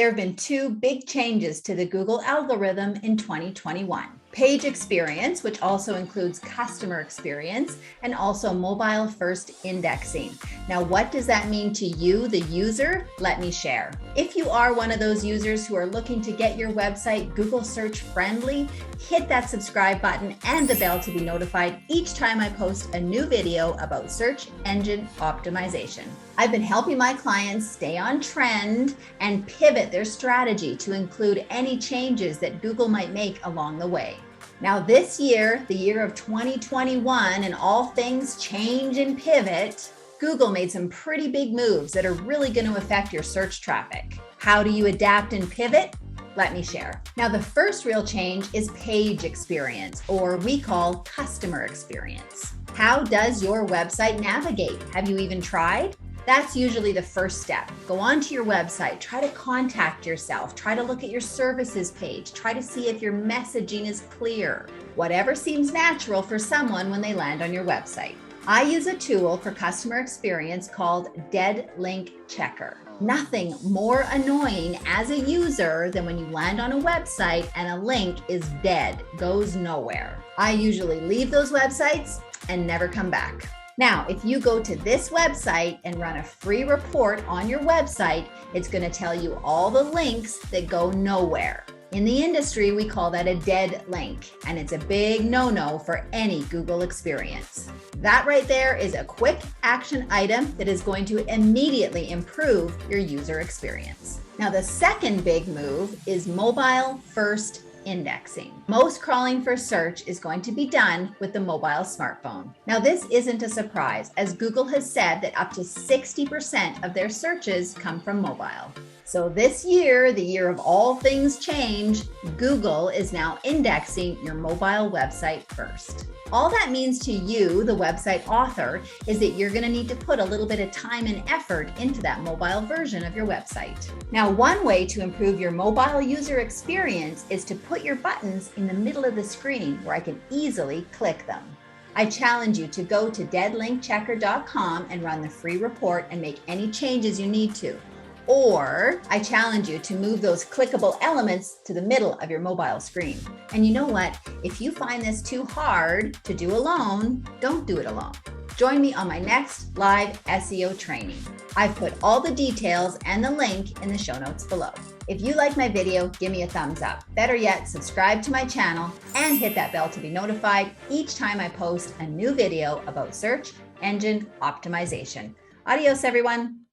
There have been two big changes to the Google algorithm in 2021. Page experience, which also includes customer experience, and also mobile first indexing. Now, what does that mean to you, the user? Let me share. If you are one of those users who are looking to get your website Google search friendly, hit that subscribe button and the bell to be notified each time I post a new video about search engine optimization. I've been helping my clients stay on trend and pivot their strategy to include any changes that Google might make along the way. Now this year, the year of 2021, and all things change and pivot, Google made some pretty big moves that are really going to affect your search traffic. How do you adapt and pivot? Let me share. Now, the first real change is page experience, or we call customer experience. How does your website navigate? Have you even tried? That's usually the first step. Go onto your website, try to contact yourself, try to look at your services page, try to see if your messaging is clear. Whatever seems natural for someone when they land on your website. I use a tool for customer experience called deadlink checker. Nothing more annoying as a user than when you land on a website and a link is dead, goes nowhere. I usually leave those websites and never come back. Now, if you go to this website and run a free report on your website, it's going to tell you all the links that go nowhere. In the industry, we call that a dead link, and it's a big no-no for any Google experience. That right there is a quick action item that is going to immediately improve your user experience. Now, the second big move is mobile first indexing. Most crawling for search is going to be done with the mobile smartphone. Now, this isn't a surprise, as Google has said that up to 60% of their searches come from mobile. So this year, the year of all things change, Google is now indexing your mobile website first. All that means to you, the website author, is that you're going to need to put a little bit of time and effort into that mobile version of your website. Now, one way to improve your mobile user experience is to put your buttons in the middle of the screen where I can easily click them. I challenge you to go to deadlinkchecker.com and run the free report and make any changes you need to. Or I challenge you to move those clickable elements to the middle of your mobile screen. And you know what? If you find this too hard to do alone, don't do it alone. Join me on my next live SEO training. I've put all the details and the link in the show notes below. If you like my video, give me a thumbs up. Better yet, subscribe to my channel and hit that bell to be notified each time I post a new video about search engine optimization. Adios, everyone.